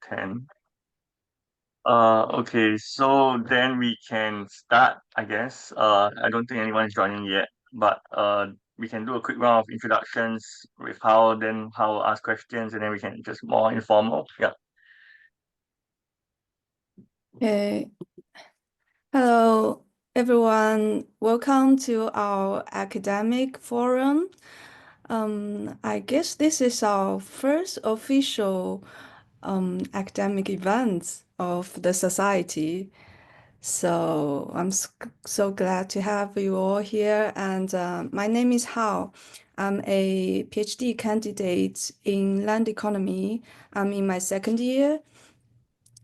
10. Okay, so then we can start, I guess. I don't think anyone is joining yet, but we can do a quick round of introductions with then how ask questions, and then we can just more informal. Yeah. Okay. Hello, everyone. Welcome to our academic forum. I guess this is our first official academic event of the society. So I'm so glad to have you all here. And my name is Hao. I'm a PhD candidate in land economy. I'm in my second year.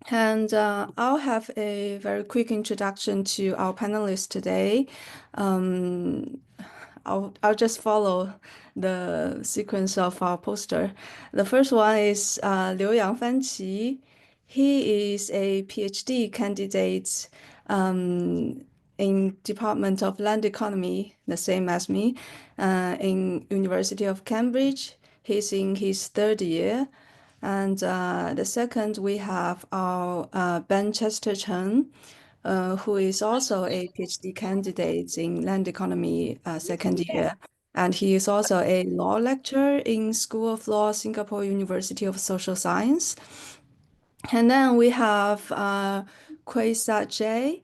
And I'll have a very quick introduction to our panelists today. Um, I'll just follow the sequence of our poster. The first one is Yangfangqi. He is a PhD candidate in Department of Land Economy, the same as me, in University of Cambridge. He's in his third year. And the second, we have our Ben Cheng, who is also a PhD candidate in land economy second year. And he is also a law lecturer in School of Law, Singapore University of Social Science. And then we have Quah J.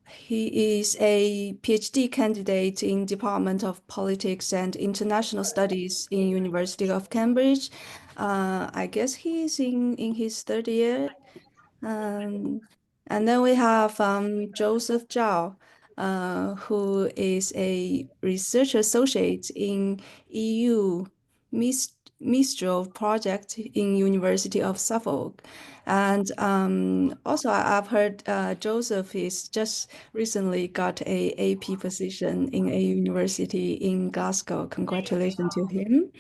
He is a PhD candidate in Department of Politics and International Studies in University of Cambridge. I guess he's in his third year. Um, and then we have Joseph Zhao, who is a research associate in EU Mistral project in University of Suffolk. And also, I've heard Joseph is just recently got a AP position in a university in Glasgow. Congratulations to him.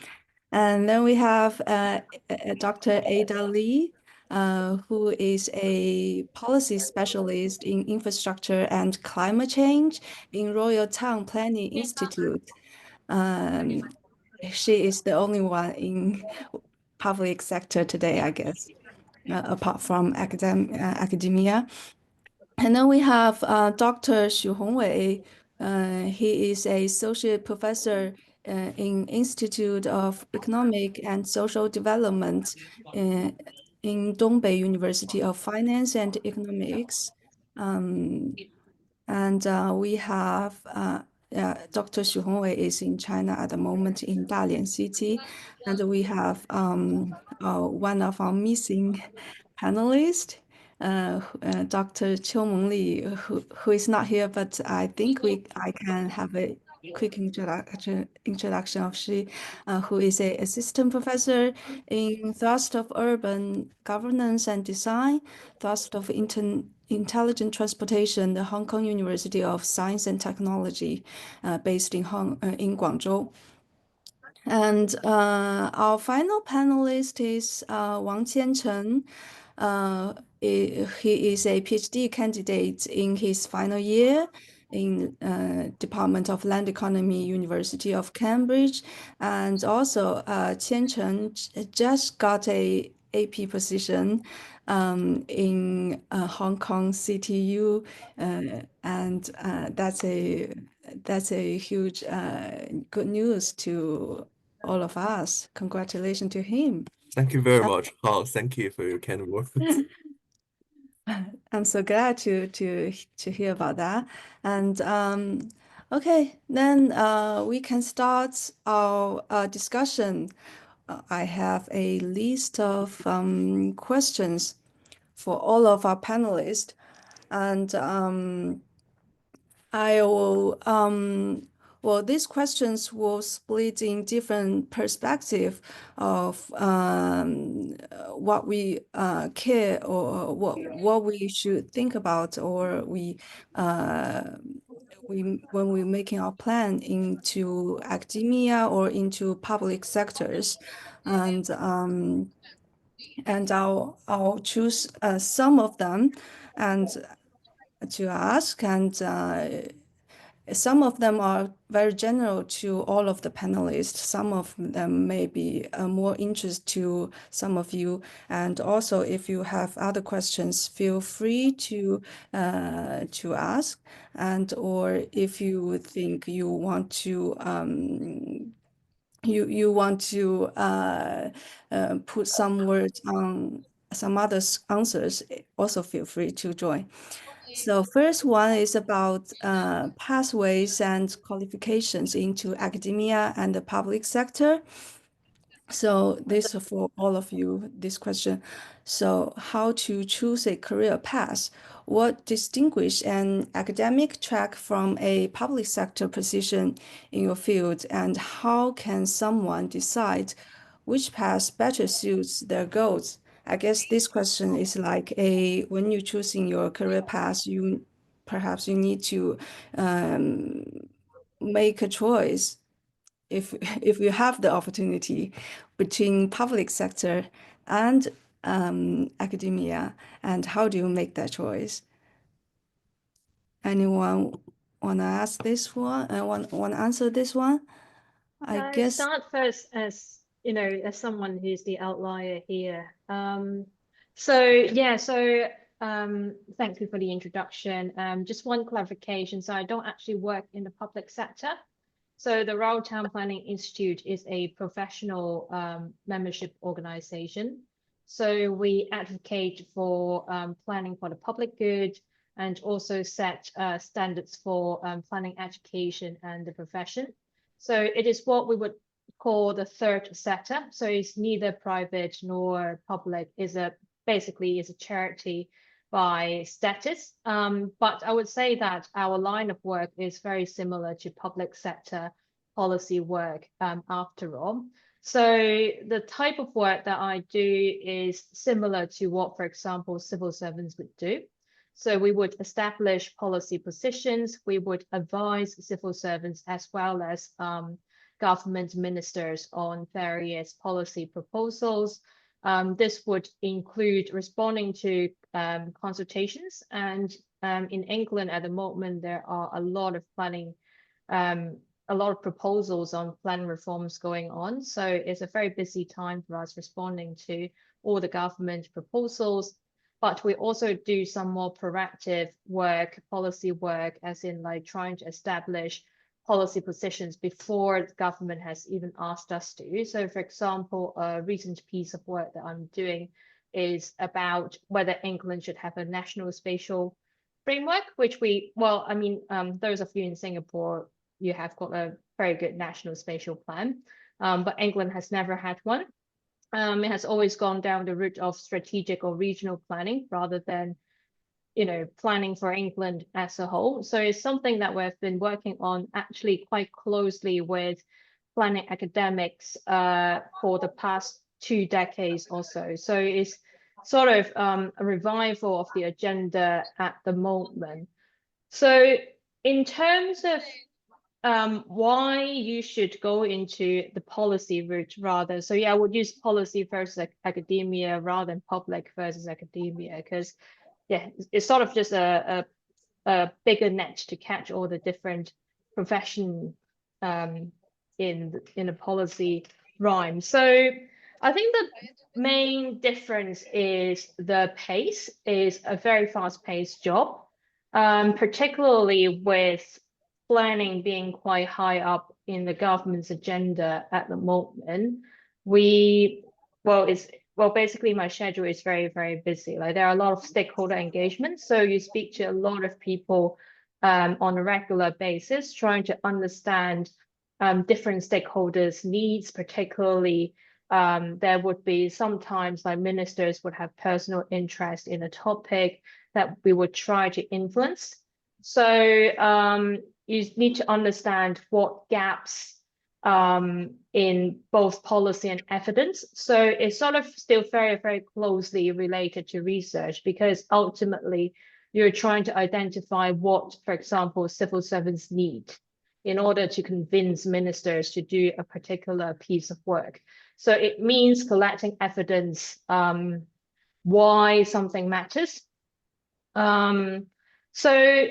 And then we have Dr. Ada Lee, who is a policy specialist in infrastructure and climate change in Royal Town Planning Institute. Um, she is the only one in public sector today, I guess, apart from academia. And then we have Dr. Hongwei. He is a associate professor in Institute of Economic and Social Development uh, in Dongbei University of Finance and Economics. Um, and we have Dr. Hongwei is in China at the moment in Dalian City. And we have one of our missing panelists, Dr. Cheong who is not here, but I think I can have a quick introduction of she, who is a assistant professor in Thrust of Urban Governance and Design, Thrust of Intelligent Transportation, the Hong Kong University of Science and Technology, based in Guangzhou. And our final panelist is Wang Qian-Cheng. He is a PhD candidate in his final year in Department of Land Economy, University of Cambridge. And also, Qian-Cheng just got a AP position in Hong Kong CTU, and that's a huge good news to all of us. Congratulations to him. Thank you very much. Oh, thank you for your kind words. I'm so glad to hear about that. And okay, then we can start our discussion. I have a list of questions for all of our panelists, and I will well, these questions will split in different perspective of what we care or what we should think about, or we when we're making our plan into academia or into public sectors, and I'll choose some of them and to ask, and some of them are very general to all of the panelists. Some of them may be more interest to some of you. And also, if you have other questions, feel free to ask. And or if you think you want to you want to put some words on some other answers, also feel free to join. So first one is about pathways and qualifications into academia and the public sector. So this is for all of you, this question. So how to choose a career path? What distinguish an academic track from a public sector position in your field? And how can someone decide which path better suits their goals? I guess this question is like when you're choosing your career path, perhaps you need to make a choice if if you have the opportunity between public sector and academia, and how do you make that choice? Anyone want to ask this one? I want to answer this one? I I guess. start first as as someone who's the outlier here. Thank you for the introduction. Just one clarification. So I don't actually work in the public sector. So the Rural Town Planning Institute is a professional membership organization. So we advocate for planning for the public good and also set standards for planning education and the profession. So it is what we would call the third sector. So it's neither private nor public. Basically is a charity by status. But I would say that our line of work is very similar to public sector policy work after all. So the type of work that I do is similar to what, for example, civil servants would do. So we would establish policy positions, we would advise civil servants as well as government ministers on various policy proposals. This would include responding to consultations, and in England at the moment there are a lot of planning, a lot of proposals on plan reforms going on. So it's a very busy time for us responding to all the government proposals. But we also do some more proactive work, policy work, as in like trying to establish policy positions before the government has even asked us to. So for example, a recent piece of work that I'm doing is about whether England should have a national spatial framework, which those of you in Singapore, you have got a very good national spatial plan, but England has never had one. It has always gone down the route of strategic or regional planning rather than, planning for England as a whole. So it's something that we've been working on actually quite closely with planning academics for the past 2 decades or so. So it's sort of a revival of the agenda at the moment. So in terms of why you should go into the policy route rather. So yeah, I would use policy versus academia rather than public versus academia, because yeah, it's sort of just a bigger net to catch all the different profession in a policy rhyme. So I think the main difference is the pace is a very fast-paced job, particularly with planning being quite high up in the government's agenda at the moment. Basically my schedule is very, very busy. Like there are a lot of stakeholder engagement. So you speak to a lot of people on a regular basis, trying to understand different stakeholders' needs, particularly there would be sometimes like ministers would have personal interest in a topic that we would try to influence. So you need to understand what gaps in both policy and evidence. So it's sort of still very, very closely related to research, because ultimately you're trying to identify what, for example, civil servants need in order to convince ministers to do a particular piece of work. So it means collecting evidence why something matters. So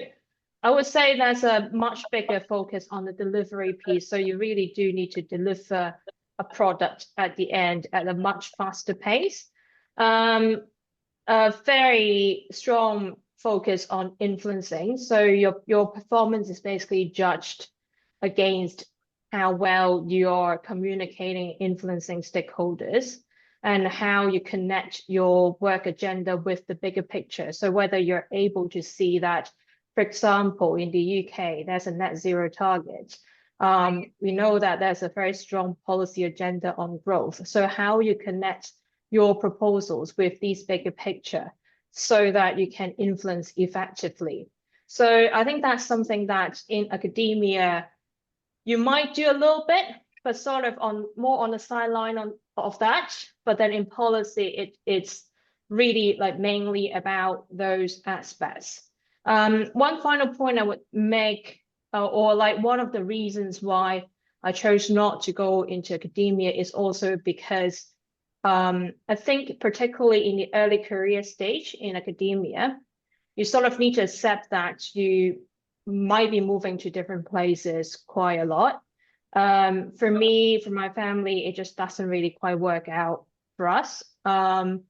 I would say there's a much bigger focus on the delivery piece. So you really do need to deliver a product at the end at a much faster pace. A very strong focus on influencing. So your performance is basically judged against how well you're communicating, influencing stakeholders, and how you connect your work agenda with the bigger picture. So whether you're able to see that, for example, in the UK, there's a net zero target. We know that there's a very strong policy agenda on growth. So how you connect your proposals with these bigger picture so that you can influence effectively. So I think that's something that in academia, you might do a little bit, but sort of more on the sideline of that. But then in policy, it's really like mainly about those aspects. One final point I would make, or like one of the reasons why I chose not to go into academia is also because I think particularly in the early career stage in academia, you sort of need to accept that you might be moving to different places quite a lot. For me, for my family, it just doesn't really quite work out for us. So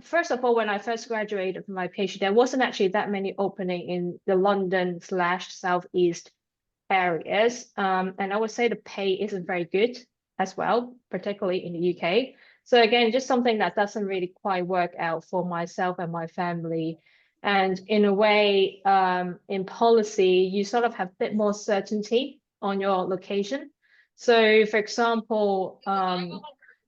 first of all, when I first graduated from my PhD, there wasn't actually that many opening in the London/Southeast areas. And I would say the pay isn't very good as well, particularly in the UK. So again, just something that doesn't really quite work out for myself and my family. And in a way, in policy, you sort of have a bit more certainty on your location. So for example,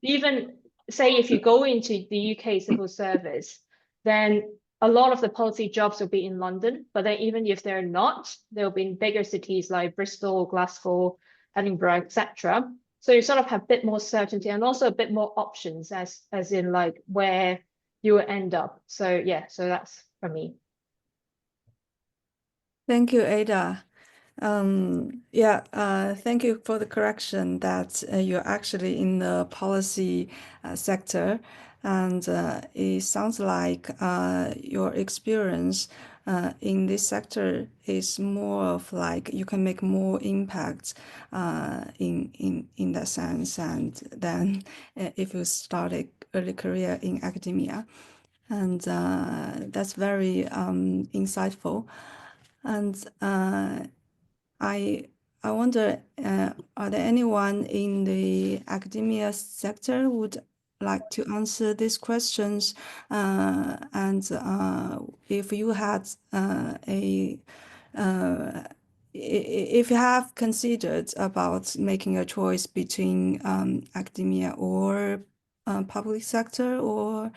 even say if you go into the UK civil service, then a lot of the policy jobs will be in London, but then even if they're not, they'll be in bigger cities like Bristol, Glasgow, Edinburgh, etc. So you sort of have a bit more certainty and also a bit more options as in like where you will end up. So yeah, so that's for me. Thank you, Ada. Thank you for the correction that you're actually in the policy sector. And it sounds like your experience in this sector is more of like you can make more impact in that sense, and then if you start a early career in academia. And that's very insightful. And I wonder, are there anyone in the academia sector would like to answer these questions? And if you had if you have considered about making a choice between academia or public sector, or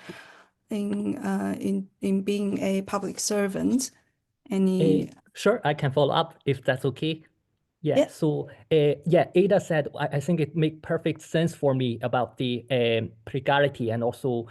in being a public servant, any? Sure, I can follow up if that's okay. Yeah, Yeah. so Ada said, I think it makes perfect sense for me about the precarity and also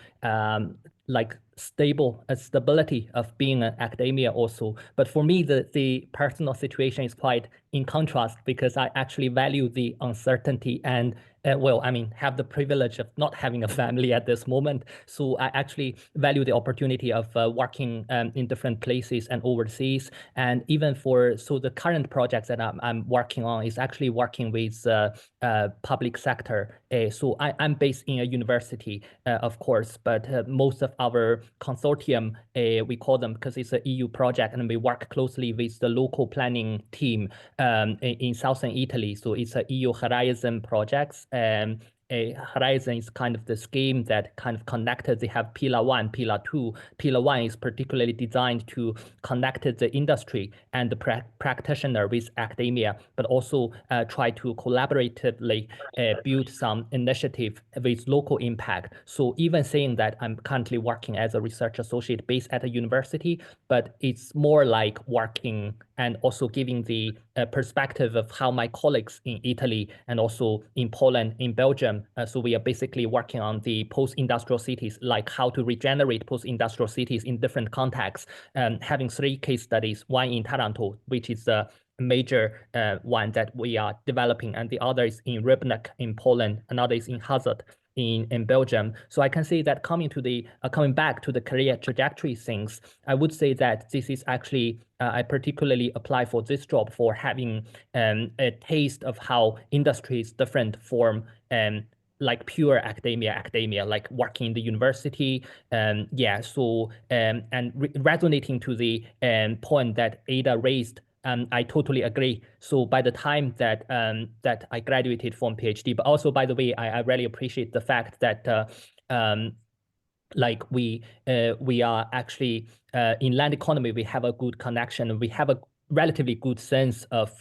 like stability of being an academia also. But for me, the personal situation is quite in contrast, because I actually value the uncertainty and have the privilege of not having a family at this moment. So I actually value the opportunity of working in different places and overseas. And even the current projects that I'm working on is actually working with public sector. So I'm based in a university, of course, but most of our consortium, we call them because it's an EU project, and we work closely with the local planning team in southern Italy. So it's a EU Horizon projects. Horizon is kind of the scheme that kind of connected. They have Pillar 1, Pillar 2. Pillar 1 is particularly designed to connect the industry and the practitioner with academia, but also try to collaboratively build some initiative with local impact. So even saying that I'm currently working as a research associate based at a university, but it's more like working and also giving the perspective of how my colleagues in Italy and also in Poland, in Belgium, so we are basically working on the post-industrial cities, like how to regenerate post-industrial cities in different contexts, having 3 case studies, one in Taranto, which is a major one that we are developing, and the other is in Rybnik in Poland, another is in Hazard in Belgium. So I can say that coming back to the career trajectory things, I would say that this is actually I particularly apply for this job for having a taste of how industry is different from like pure academia, like working in the university. Yeah, so and resonating to the point that Ada raised, I totally agree. So by the time that that I graduated from PhD, but also by the way, I really appreciate the fact that like we are actually in land economy, we have a good connection. We have a relatively good sense of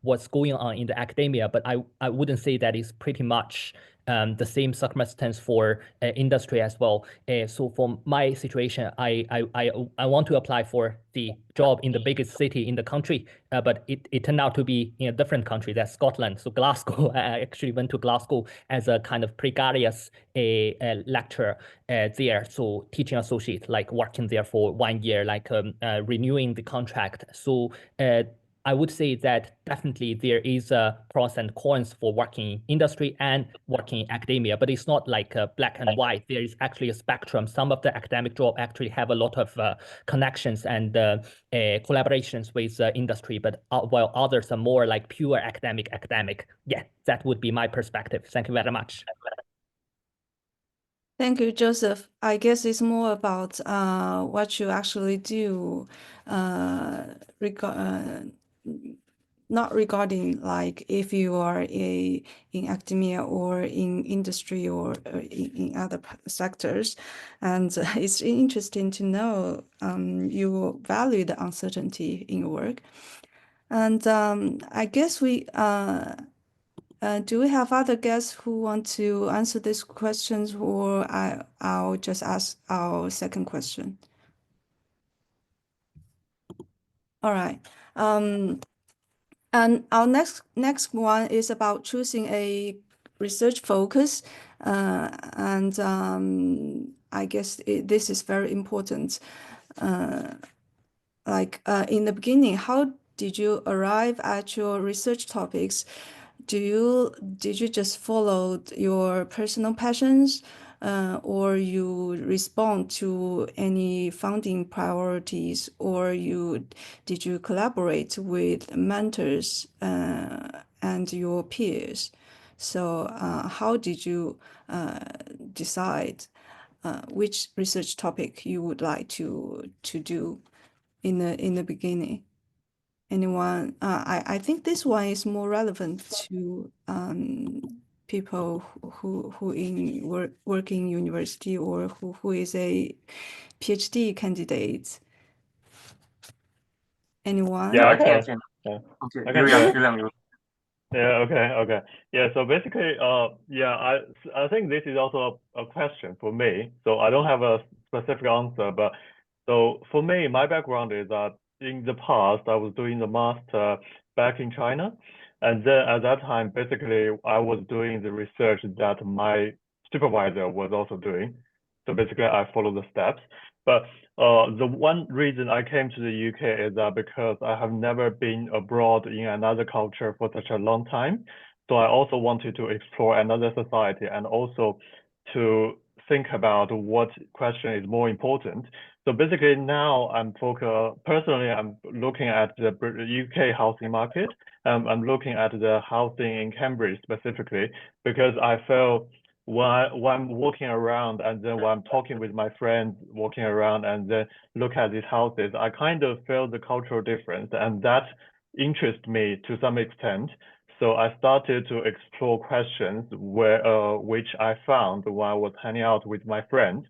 what's going on in the academia, but I wouldn't say that is pretty much the same circumstance for industry as well. So for my situation, I want to apply for the job in the biggest city in the country, but it turned out to be in a different country, that's Scotland. So Glasgow, I actually went to Glasgow as a kind of precarious lecturer there. So teaching associate, like working there for 1 year, like renewing the contract. So I would say that definitely there is pros and cons for working in industry and working in academia, but it's not like black and white. There is actually a spectrum. Some of the academic jobs actually have a lot of connections and collaborations with industry, but while others are more like pure academic. Yeah, that would be my perspective. Thank you very much. Thank you, Joseph. I guess it's more about what you actually do, not regarding like if you are in academia or in industry or in other sectors. And it's interesting to know you value the uncertainty in your work. And I guess we do we have other guests who want to answer these questions, or I'll just ask our second question? All right. And our next one is about choosing a research focus, and I guess this is very important. Like in the beginning, how did you arrive at your research topics? Did you just follow your personal passions, or you respond to any funding priorities, or did you collaborate with mentors and your peers? So how did you decide which research topic you would like to do in the beginning? Anyone? I think this one is more relevant to people who work in university, or who is a PhD candidate. Anyone? Yeah, I can. Yeah. Okay, I can try. you. Yeah, okay. Yeah, so basically, yeah, I think this is also a question for me. So I don't have a specific answer, but so for me, my background is that in the past, I was doing the master back in China. And then at that time, basically, I was doing the research that my supervisor was also doing. So basically, I follow the steps. But the one reason I came to the UK is that because I have never been abroad in another culture for such a long time. So I also wanted to explore another society and also to think about what question is more important. So basically now personally, I'm looking at the UK housing market. I'm looking at the housing in Cambridge specifically, because I feel when I'm walking around and then when I'm talking with my friends walking around and then look at these houses, I kind of feel the cultural difference, and that interests me to some extent. So I started to explore questions which I found when I was hanging out with my friends.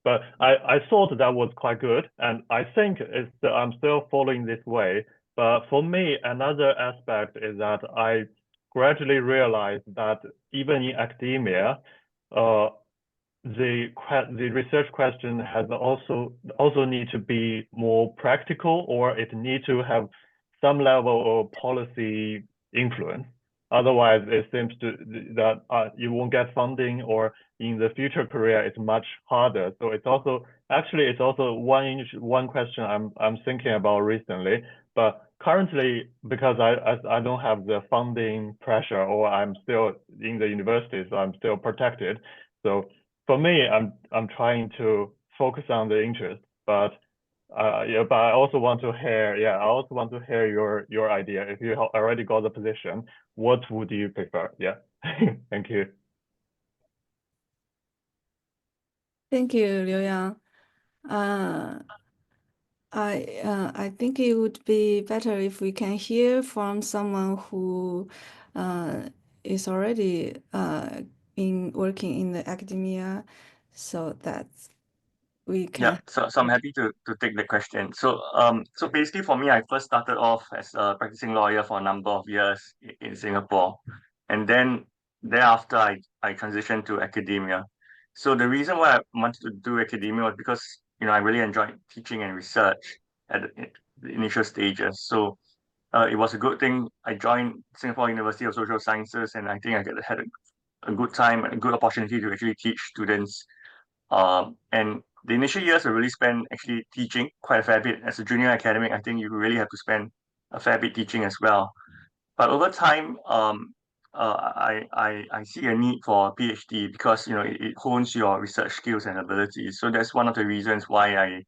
But I thought that was quite good, and I think I'm still following this way. But for me, another aspect is that I gradually realized that even in academia, the research question has also need to be more practical, or it need to have some level of policy influence. Otherwise, it seems that you won't get funding, or in the future career, it's much harder. So it's also one question I'm thinking about recently. But currently, because I don't have the funding pressure, or I'm still in the university, so I'm still protected. So for me, I'm trying to focus on the interest, but yeah, but I also want to hear, your idea. If you already got the position, what would you prefer? Yeah, thank you. Thank you, Liu Yang. I think it would be better if we can hear from someone who is already working in the academia, so that we Yeah, can. so I'm happy to take the question. So so basically for me, I first started off as a practicing lawyer for a number of years in Singapore, and then thereafter I transitioned to academia. So the reason why I wanted to do academia was because I really enjoyed teaching and research at the initial stages. So it was a good thing. I joined Singapore University of Social Sciences, and I think I had a good time and a good opportunity to actually teach students. And the initial years are really spent actually teaching quite a fair bit. As a junior academic, I think you really have to spend a fair bit teaching as well. But over time, I see a need for a PhD because it hones your research skills and abilities. So that's one of the reasons why I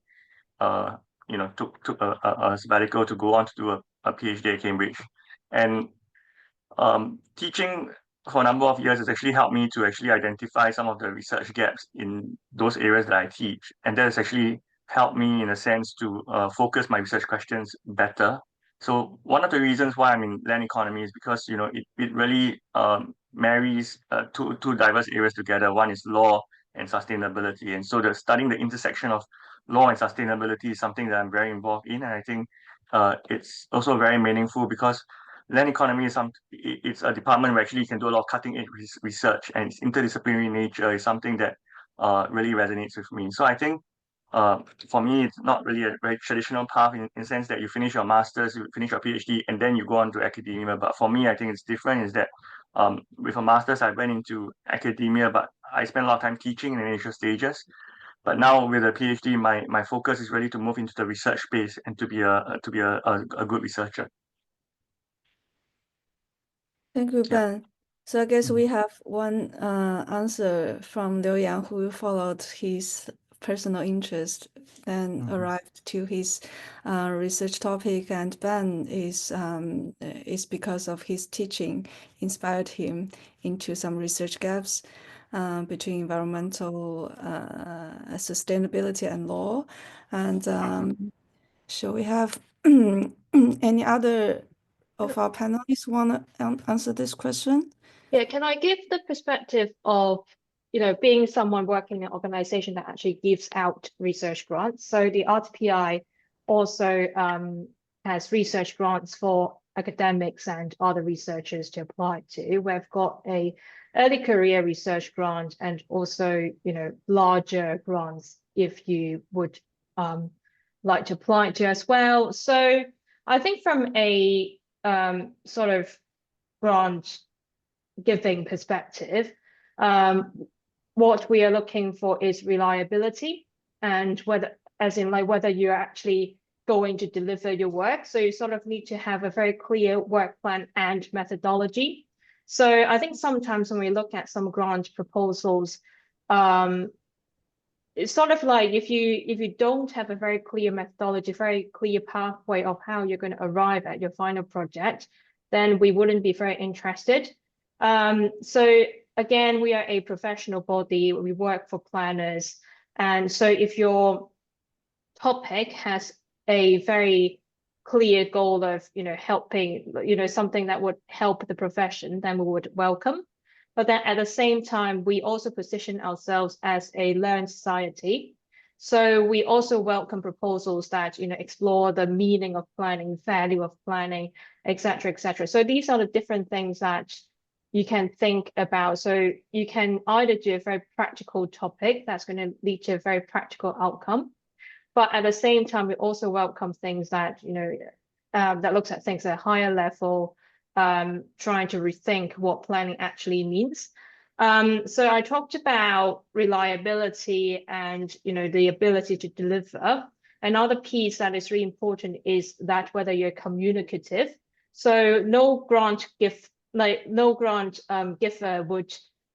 took a sabbatical to go on to do a PhD at Cambridge. And teaching for a number of years has actually helped me to actually identify some of the research gaps in those areas that I teach. And that has actually helped me in a sense to focus my research questions better. So one of the reasons why I'm in land economy is because it really marries two diverse areas together. One is law and sustainability. And so studying the intersection of law and sustainability is something that I'm very involved in. And I think it's also very meaningful because land economy it's a department where actually you can do a lot of cutting edge research, and its interdisciplinary nature is something that really resonates with me. So I think for me, it's not really a very traditional path in the sense that you finish your master's, you finish your PhD, and then you go on to academia. But for me, I think it's different is that with a master's, I went into academia, but I spent a lot of time teaching in the initial stages. But now with a PhD, my focus is really to move into the research space and to be a good researcher. Thank you, Yeah. Ben. So I guess we have one answer from Liu Yang, who followed his personal interest and arrived to his research topic, and Ben is because of his teaching inspired him into some research gaps between environmental sustainability and law. And shall we have any other of our panelists want to answer this question? Yeah, can I give the perspective of, being someone working in an organization that actually gives out research grants? So the RTPI also has research grants for academics and other researchers to apply to. We've got a early career research grant and also, larger grants if you would like to apply to as well. So I think from a sort of grant giving perspective, what we are looking for is reliability, and whether you're actually going to deliver your work. So you sort of need to have a very clear work plan and methodology. So I think sometimes when we look at some grant proposals, it's sort of like if you don't have a very clear methodology, very clear pathway of how you're going to arrive at your final project, then we wouldn't be very interested. So again, we are a professional body. We work for planners. And so if your topic has a very clear goal of, helping, something that would help the profession, then we would welcome. But then at the same time, we also position ourselves as a learned society. So we also welcome proposals that, explore the meaning of planning, value of planning, et cetera, et cetera. So these are the different things that you can think about. So you can either do a very practical topic that's going to lead to a very practical outcome. But at the same time, we also welcome things that, that looks at things at a higher level, trying to rethink what planning actually means. So I talked about reliability and, the ability to deliver. Another piece that is really important is that whether you're communicative. So no grant giver would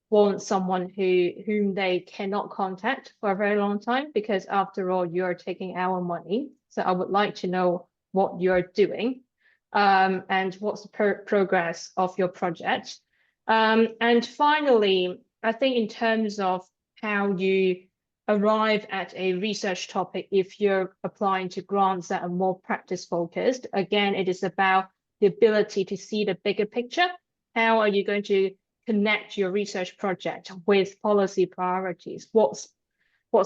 want someone whom they cannot contact for a very long time, because after all, you're taking our money. So I would like to know what you're doing, and what's the progress of your project. And finally, I think in terms of how you arrive at a research topic, if you're applying to grants that are more practice focused, again, it is about the ability to see the bigger picture. How are you going to connect your research project with policy priorities? What's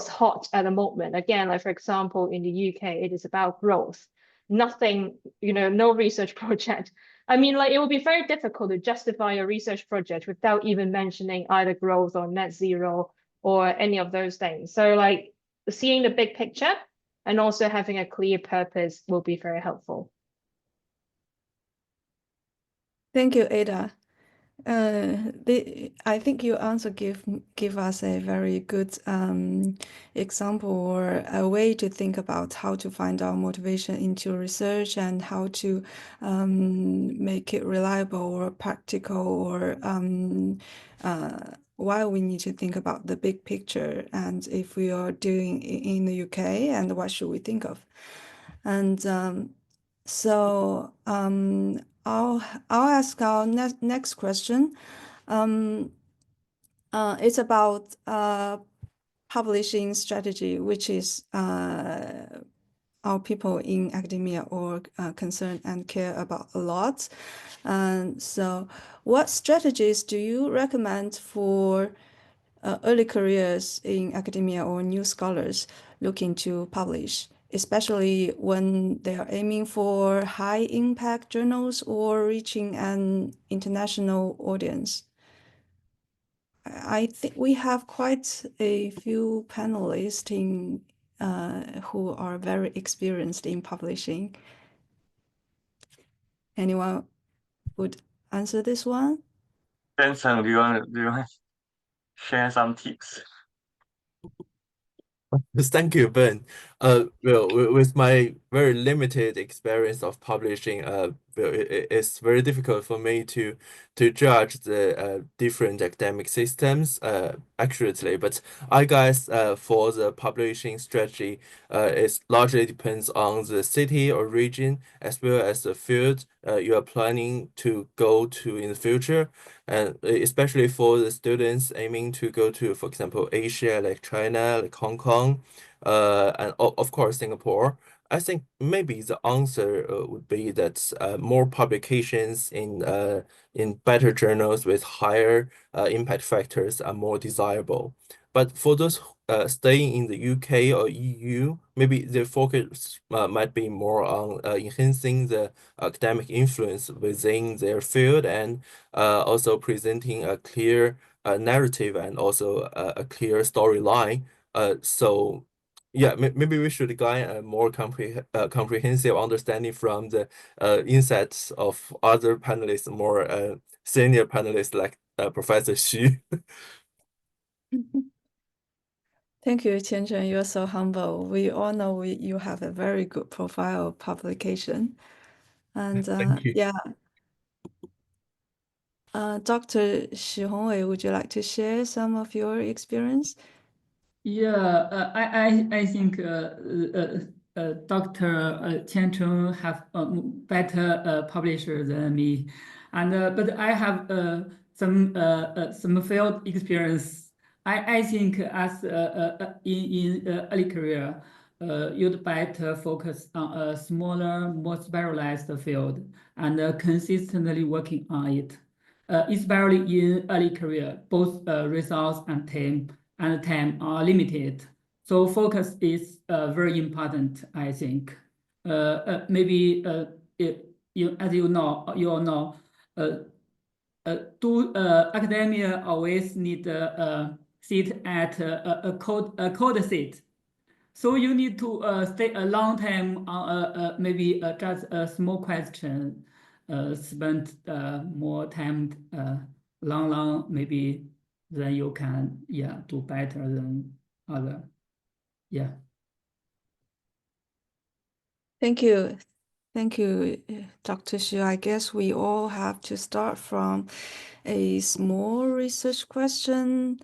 hot at the moment? Again, like for example, in the UK, it is about growth. Nothing, no research project. I mean, like, it would be very difficult to justify a research project without even mentioning either growth or net zero or any of those things. So like seeing the big picture and also having a clear purpose will be very helpful. Thank you, Ada. I think your answer give us a very good example or a way to think about how to find our motivation into research and how to make it reliable or practical, or why we need to think about the big picture, and if we are doing in the UK, and what should we think of. And so I'll ask our next question. It's about publishing strategy, which is our people in academia or concern and care about a lot. And so what strategies do you recommend for early careers in academia or new scholars looking to publish, especially when they are aiming for high impact journals or reaching an international audience? I think we have quite a few panelists who are very experienced in publishing. Anyone would answer this one? Zhang, do you want to share some tips? Thank you, Ben. Well, with my very limited experience of publishing, it's very difficult for me to judge the different academic systems accurately. But I guess for the publishing strategy, it largely depends on the city or region as well as the field you are planning to go to in the future. And especially for the students aiming to go to, for example, Asia, like China, like Hong Kong, and of course Singapore, I think maybe the answer would be that more publications in better journals with higher impact factors are more desirable. But for those staying in the UK or EU, maybe the focus might be more on enhancing the academic influence within their field and also presenting a clear narrative and also a clear storyline. So yeah, maybe we should gain a more comprehensive understanding from the insights of other panelists, more senior panelists like Professor Xu. Thank you, Qian-Cheng. You're so humble. We all know you have a very good profile of publication. And Thank you. yeah, Dr. Hongwei, would you like to share some of your experience? Yeah, I think Dr. Qian-Cheng have a better publisher than me, and but I have some field experience. I think as in early career, you'd better focus on a smaller, more specialized field and consistently working on it. Especially in early career, both results and time are limited. So focus is very important, I think. Maybe as you all know, academia always need sit at a code seat. So you need to stay a long time on maybe just a small question, spend more time long maybe, then you can do better than other. Yeah. Thank you. Thank you, Dr. Xu. I guess we all have to start from a small research question,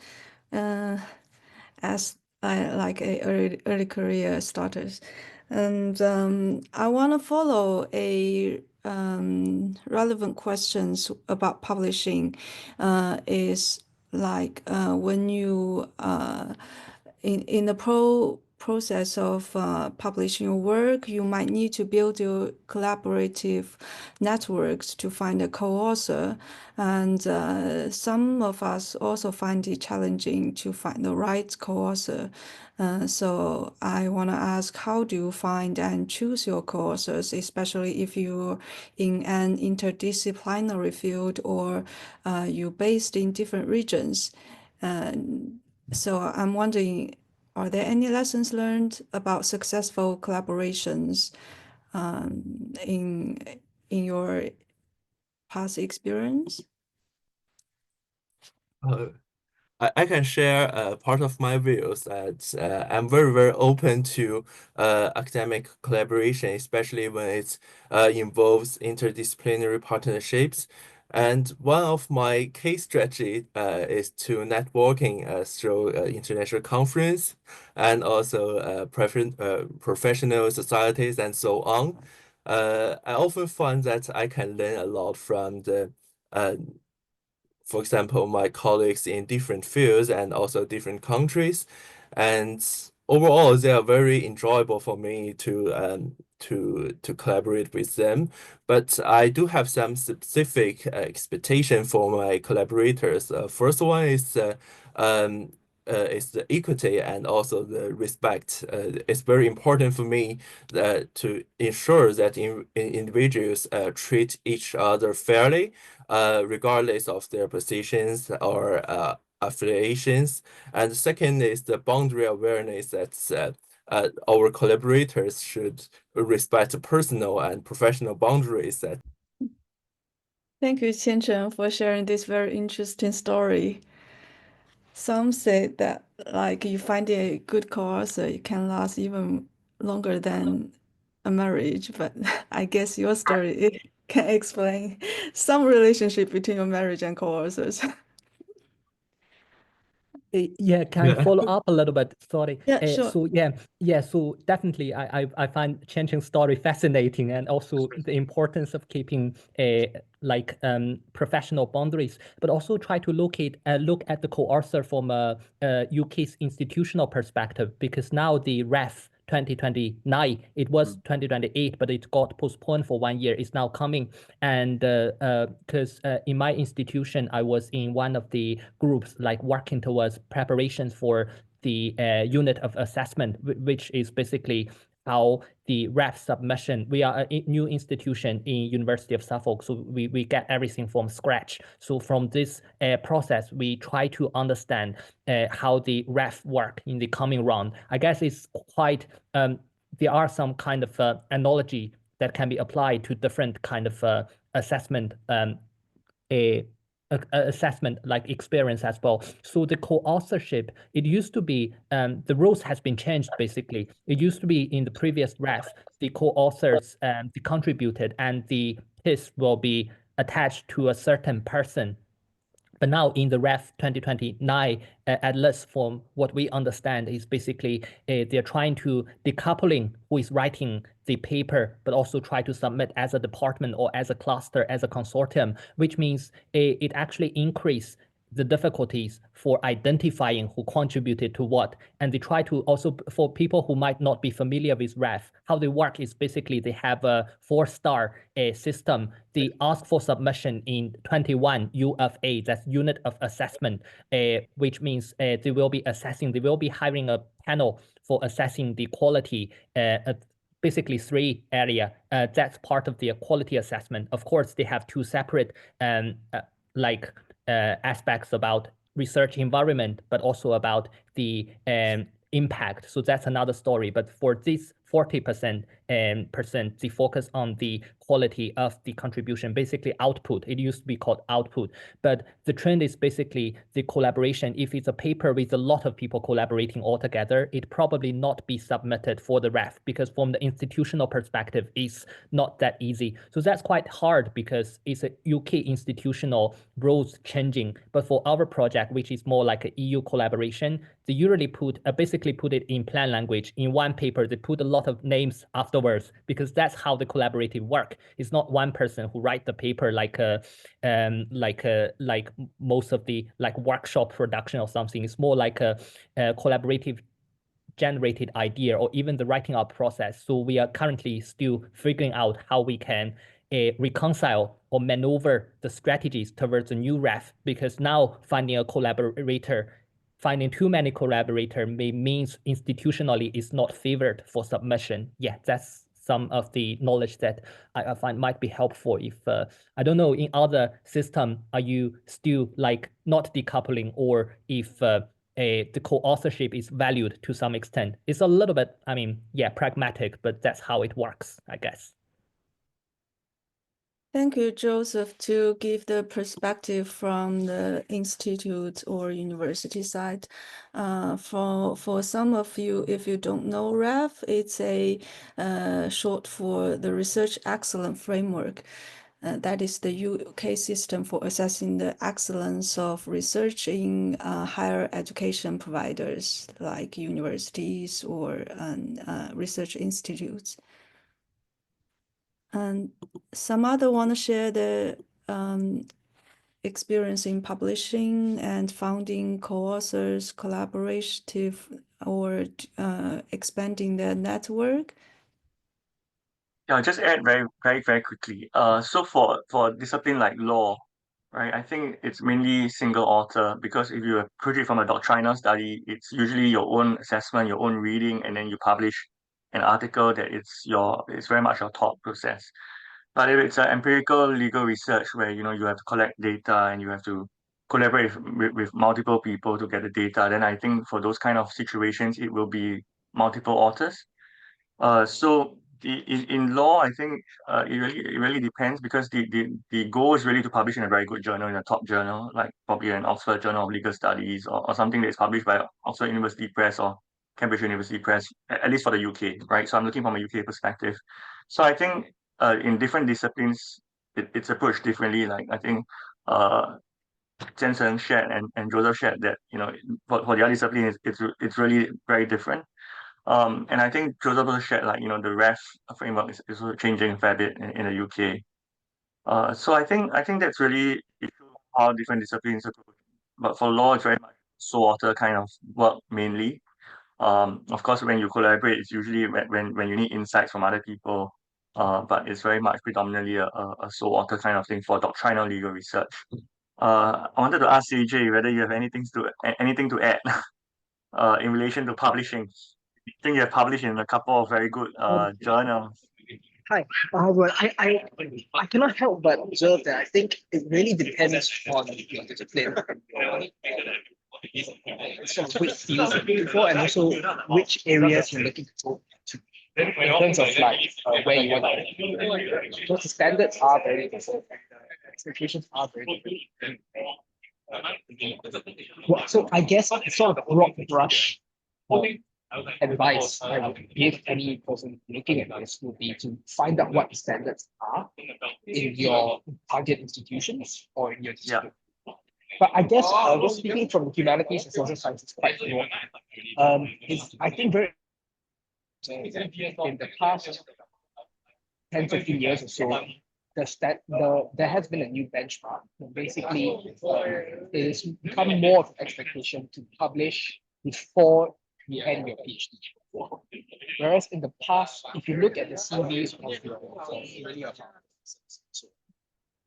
as like a early career starters, and I want to follow a relevant questions about publishing. Is like when you in the process of publishing your work, you might need to build your collaborative networks to find a co-author. And some of us also find it challenging to find the right co-author. So I want to ask, how do you find and choose your co-authors, especially if you're in an interdisciplinary field or you're based in different regions? So I'm wondering, are there any lessons learned about successful collaborations in your past experience? I can share part of my views that I'm very open to academic collaboration, especially when it involves interdisciplinary partnerships. And one of my key strategy is to networking through international conference and also professional societies and so on. I often find that I can learn a lot from the for example, my colleagues in different fields and also different countries. And overall, they are very enjoyable for me to collaborate with them. But I do have some specific expectation for my collaborators. First one is the equity and also the respect. It's very important for me to ensure that individuals treat each other fairly, regardless of their positions or affiliations. And the second is the boundary awareness that our collaborators should respect personal and professional boundaries. Thank you, Qian-Cheng, for sharing this very interesting story. Some say that like you find a good co-author, it can last even longer than a marriage, but I guess your story can explain some relationship between your marriage and co-authors. Yeah, can I follow up a little bit? Sorry. Yeah, sure. So definitely I find Qian-Cheng's story fascinating, and also the importance of keeping professional boundaries, but also try to look at the co-author from a UK's institutional perspective, because now the REF 2029, it was 2028, but it got postponed for 1 year. It's now coming. And because in my institution, I was in one of the groups like working towards preparations for the unit of assessment, which is basically how the REF submission. We are a new institution in University of Suffolk, so we get everything from scratch. So from this process, we try to understand how the REF work in the coming round. I guess it's quite, there are some kind of analogy that can be applied to different kind of assessment assessment like experience as well. So the co-authorship, it used to be, the rules has been changed basically. It used to be in the previous REF, the co-authors, they contributed and the piece will be attached to a certain person. But now in the REF 2029, at least from what we understand, is basically they're trying to decoupling who is writing the paper, but also try to submit as a department or as a cluster, as a consortium, which means it actually increase the difficulties for identifying who contributed to what. And they try to also, for people who might not be familiar with REF, how they work is basically they have a 4-star system. They ask for submission in 21 UFA, that's unit of assessment, which means they will be assessing, they will be hiring a panel for assessing the quality, basically 3 area. That's part of the quality assessment. Of course, they have 2 separate aspects about research environment, but also about the impact. So that's another story. But for this 40% and the focus on the quality of the contribution, basically output. It used to be called output, but the trend is basically the collaboration. If it's a paper with a lot of people collaborating all together, it probably not be submitted for the ref, because from the institutional perspective, it's not that easy. So that's quite hard because it's a UK institutional rules changing. But for our project, which is more like an EU collaboration, they usually basically put it in plain language. In one paper, they put a lot of names afterwards, because that's how the collaborative work. It's not one person who write the paper like most of the workshop production or something. It's more like a collaborative generated idea, or even the writing up process. So we are currently still figuring out how we can reconcile or maneuver the strategies towards a new ref, because now finding too many collaborators means institutionally is not favored for submission. Yeah, that's some of the knowledge that I find might be helpful. If I don't know, in other system, are you still like not decoupling, or if the co-authorship is valued to some extent? It's a little bit, I mean, yeah, pragmatic, but that's how it works, I guess. Thank you, Joseph, to give the perspective from the institute or university side. For some of you, if you don't know REF, it's a short for the Research Excellence Framework. That is the UK system for assessing the excellence of research in higher education providers like universities or research institutes. And some other want to share the experience in publishing and founding co-authors, collaborative, or expanding their network. Yeah, I'll just add very quickly. So for discipline like law, right, I think it's mainly single author, because if you approach it from a doctrinal study, it's usually your own assessment, your own reading, and then you publish an article that it's very much your thought process. But if it's an empirical legal research where you have to collect data and you have to collaborate with multiple people to get the data, then I think for those kind of situations it will be multiple authors. So in law, I think it really depends, because the goal is really to publish in a very good journal, in a top journal, like probably an Oxford Journal of Legal Studies, or something that is published by Oxford University Press or Cambridge University Press, at least for the UK, right? So I'm looking from a UK perspective. So I think in different disciplines, it's approached differently. Like I think Qian-Cheng shared and Joseph shared that for the other discipline, it's really very different. And I think Joseph also shared the REF framework is also changing a fair bit in the UK. So I think that's really how different disciplines are. But for law, it's very much sole author kind of work mainly. Of course, when you collaborate, it's usually when you need insights from other people. But it's very much predominantly a sole author kind of thing for doctrinal legal research. I wanted to ask CJ whether you have anything to add in relation to publishing. I think you have published in a couple of very good journals. Hi. Well, I cannot help but observe that I think it really depends on your discipline, sort of which fields you're looking for, and also which areas you're looking to go to. In terms of where you want to, because the standards are very different, expectations are very different. Well, so I guess it's sort of a broad brush advice I would give any person looking at this would be to find out what the standards are in your target institutions or in your discipline. But I guess just speaking from humanities and social sciences quite broad, it's I think very in the past 10, 15 years or so, there has been a new benchmark. Basically, it has become more of an expectation to publish before you end your PhD. Whereas in the past, if you look at the CVs of many of our so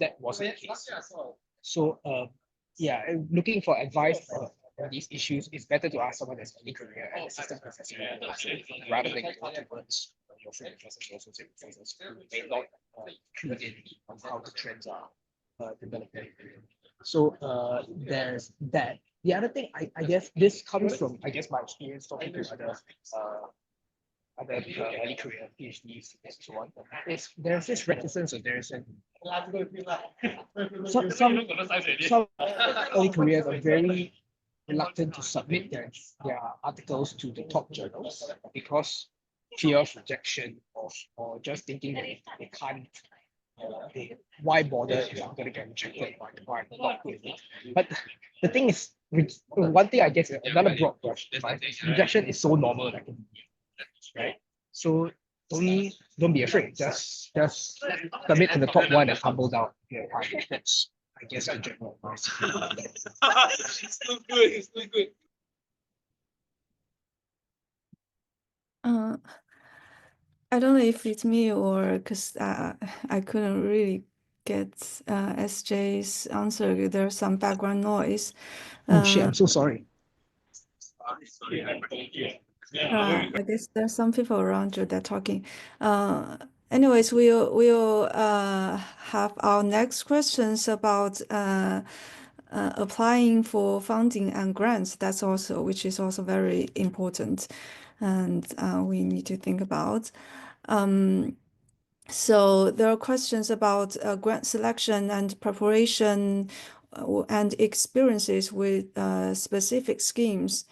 that wasn't the case. So yeah, looking for advice on these issues, it's better to ask someone that's any career at assistant professor rather than go towards your friend professors or associate professors who may not clue in on how the trends are developing. So there's that. The other thing, I guess this comes from, my experience talking to other early career PhDs and so on, there's this reticence, or there's some early careers are very reluctant to submit their articles to the top journals because fear of rejection, or just thinking that they can't. Why bother if I'm going to get rejected by not good enough? But the thing is, one thing I guess, another broad brush, rejection is so normal in academia, right? So don't be afraid. Just submit to the top one and humble down. Yeah, that's, I guess, the general advice. It's still good. It's still good. I don't know if it's me or because I couldn't really get SJ's answer. There's some background noise. Oh shit! I'm so sorry. I guess there's some people around you that talking. Anyways, we'll have our next questions about applying for funding and grants. Which is also very important, and we need to think about. So there are questions about grant selection and preparation and experiences with specific schemes.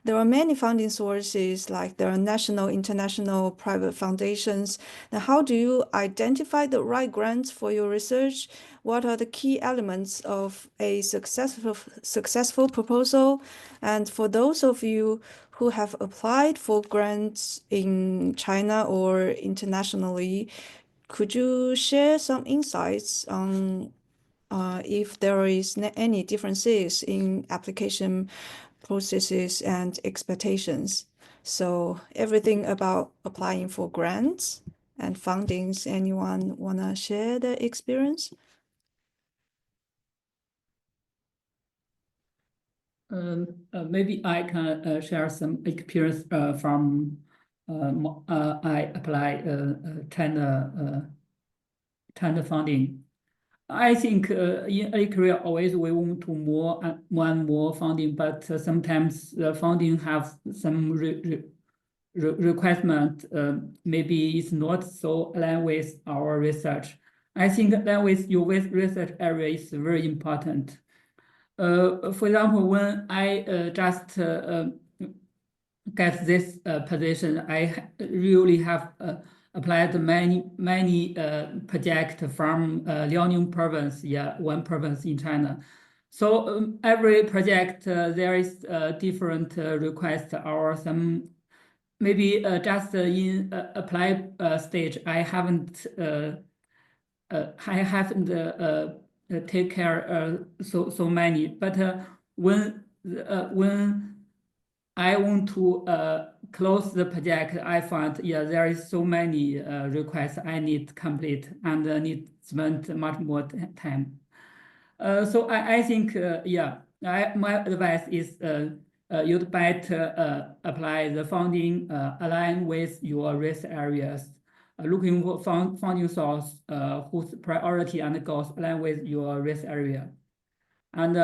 There are many funding sources, like there are national, international, private foundations. Now, how do you identify the right grants for your research? What are the key elements of a successful proposal? And for those of you who have applied for grants in China or internationally, could you share some insights on if there is any differences in application processes and expectations? So everything about applying for grants and fundings. Anyone want to share the experience? Maybe I can share some experience from I apply China funding. I think in a career always we want to want more funding, but sometimes the funding have some requirement. Maybe it's not so aligned with our research. I think that with your research area is very important. For example, when I just get this position, I really have applied many projects from Liaoning province, one province in China. So every project there is different request or some maybe just in apply stage. I haven't take care so many, but when I want to close the project, I find there is so many requests I need to complete and need to spend much more time. So I think my advice is you'd better apply the funding align with your risk areas. Looking for funding source whose priority and goals align with your risk area, and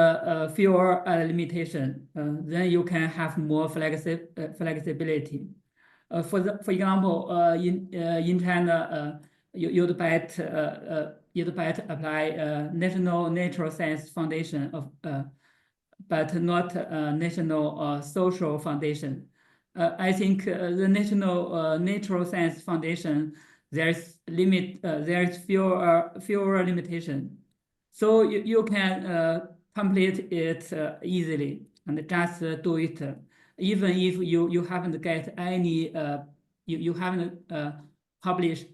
fewer limitation. Then you can have more flexibility. For example, in China, you'd better apply National Natural Science Foundation but not National Social Foundation. I think the National Natural Science Foundation, there's fewer limitation, so you can complete it easily and just do it, even if you haven't get any you haven't published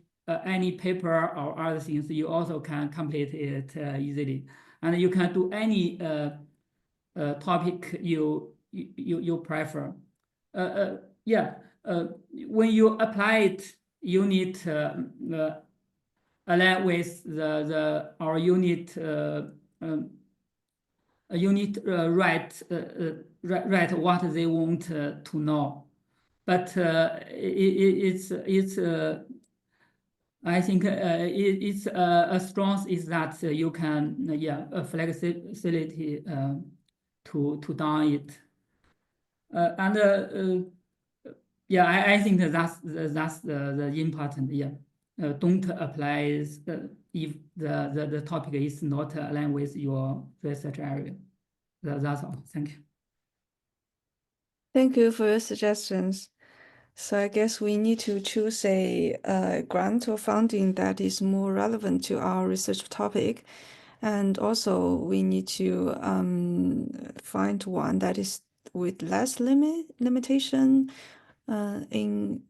any paper or other things. You also can complete it easily, and you can do any topic you prefer. When you apply it, you need align with our unit. You need to write what they want to know, but it's I think it's a strength is that you can a flexibility to done it, and yeah, I think that's the important. Yeah, don't apply if the topic is not aligned with your research area. That's all. Thank you. Thank you for your suggestions. So I guess we need to choose a grant or funding that is more relevant to our research topic. And also we need to find one that is with less limitation in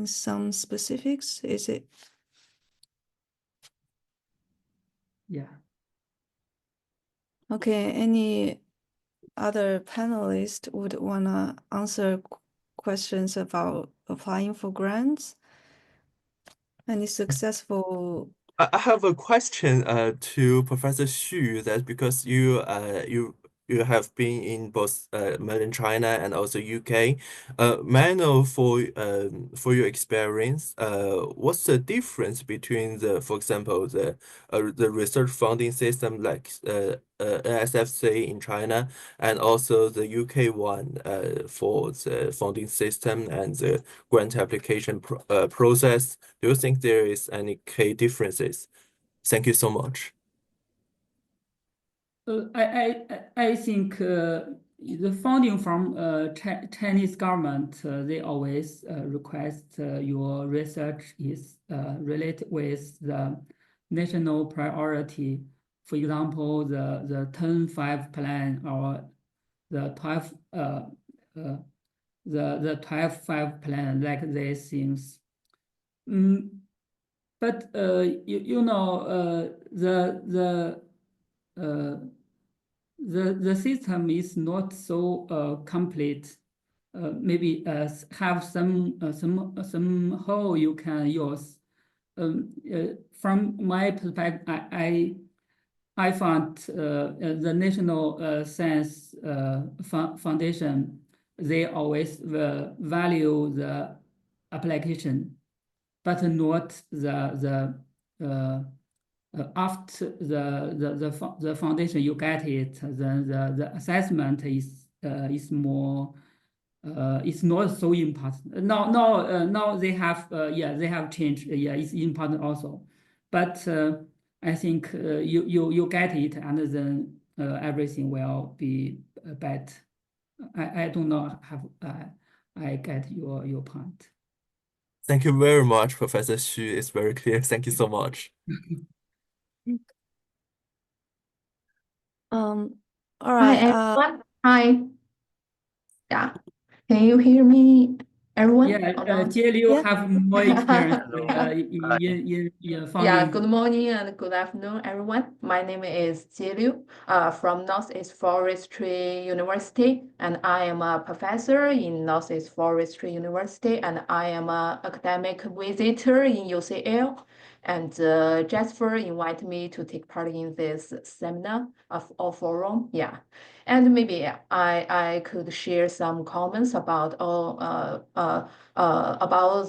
some specifics. Is it? Yeah. Okay, any other panelists would wanna answer questions about applying for grants? Any successful? I have a question to Professor Xu, that because you have been in both mainland China and also UK, may I know for your experience, what's the difference between for example, the research funding system like ASFC in China and also the UK one for the funding system and the grant application process? Do you think there is any key differences? Thank you so much. I think the funding from Chinese government, they always request your research is related with the national priority. For example, the 10-5 plan or the 12-5 plan, like these things. But you know the system is not so complete. Maybe have some hole you can use. From my perspective, I found the National Science Foundation, they always value the application, but not the after the foundation you get it, then the assessment is more it's not so important. Now they have they have changed. It's important also, but I think you get it, and then everything will be better. I do not have I get your point. Thank you very much, Professor Xu. It's very clear. Thank you so much. All Hi, right. everyone. Hi. Yeah. Can you hear me, everyone? Yeah, Jie Liu have more experience in funding. Yeah, good morning and good afternoon, everyone. My name is Jie Liu from Northeast Forestry University, and I am a professor in Northeast Forestry University, and I am an academic visitor in UCL. And Jasper invited me to take part in this seminar or forum. Yeah. And maybe I could share some comments about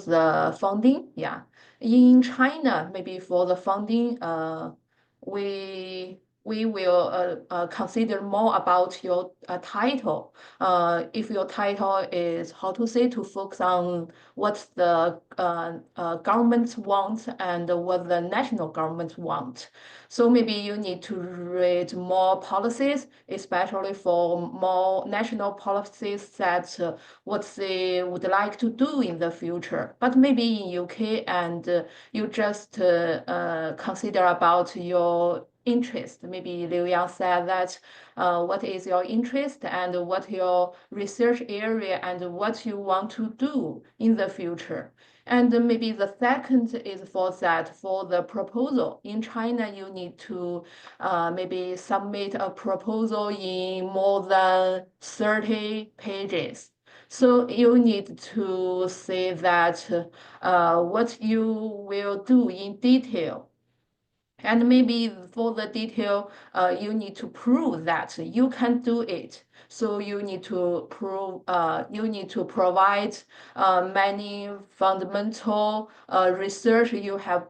the funding. Yeah, in China, maybe for the funding, we will consider more about your title. If your title is how to say, to focus on what the government wants and what the national government want. So maybe you need to read more policies, especially for more national policies that what they would like to do in the future. But maybe in UK and you just consider about your interest. Maybe Liu Yang said that what is your interest and what your research area and what you want to do in the future. And maybe the second is for that, for the proposal. In China, you need to maybe submit a proposal in more than 30 pages. So you need to say that what you will do in detail. And maybe for the detail, you need to prove that you can do it. So you need to prove, you need to provide many fundamental research you have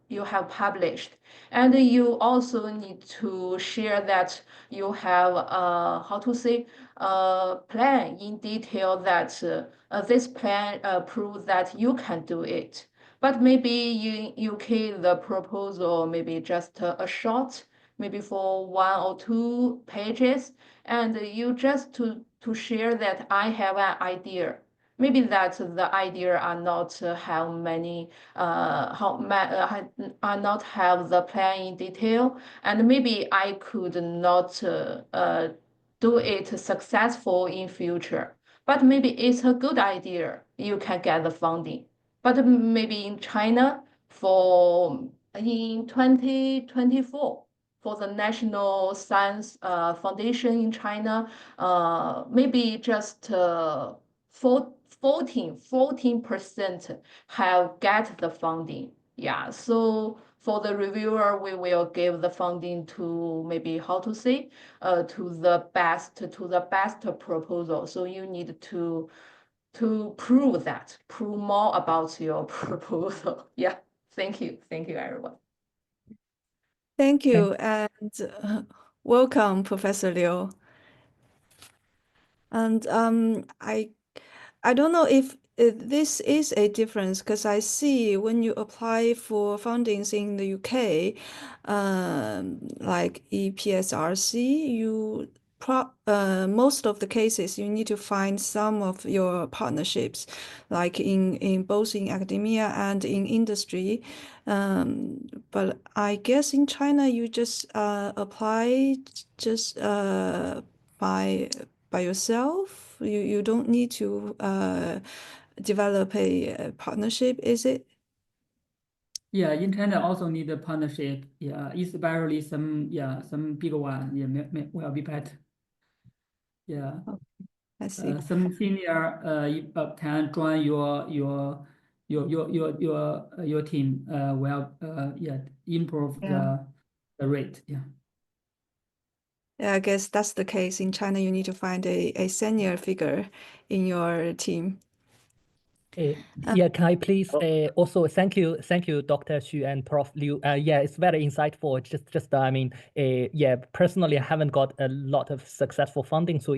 you have published, and you also need to share that you have how to say plan in detail that this plan proves that you can do it. But maybe in UK the proposal maybe just a short, maybe for 1 or 2 pages, and you just to share that I have an idea. Maybe that the idea are not have many are not have the plan in detail, and maybe I could not do it successful in future. But maybe it's a good idea. You can get the funding. But maybe in China in 2024 for the National Science Foundation in China, maybe just 14% have get the funding. Yeah, so for the reviewer, we will give the funding to maybe how to say to the best proposal. So you need to prove more about your proposal. Yeah, thank you everyone. Thank you, and welcome, Professor Liu. And I don't know if this is a difference, because I see when you apply for fundings in the UK, like EPSRC, you most of the cases you need to find some of your partnerships, like in both in academia and in industry. But I guess in China you just apply just by yourself. You don't need to develop a partnership, is it? Yeah, in China also need a partnership. Yeah, especially some big one. Yeah, will be better. Yeah. I see. Some senior can join your team. Will improve the rate. Yeah. Yeah, I guess that's the case. In China, you need to find a senior figure in your team. Yeah, can I please also thank you, Dr. Xu and Prof. Liu. Yeah, it's very insightful. Just I mean, yeah, personally, I haven't got a lot of successful funding, so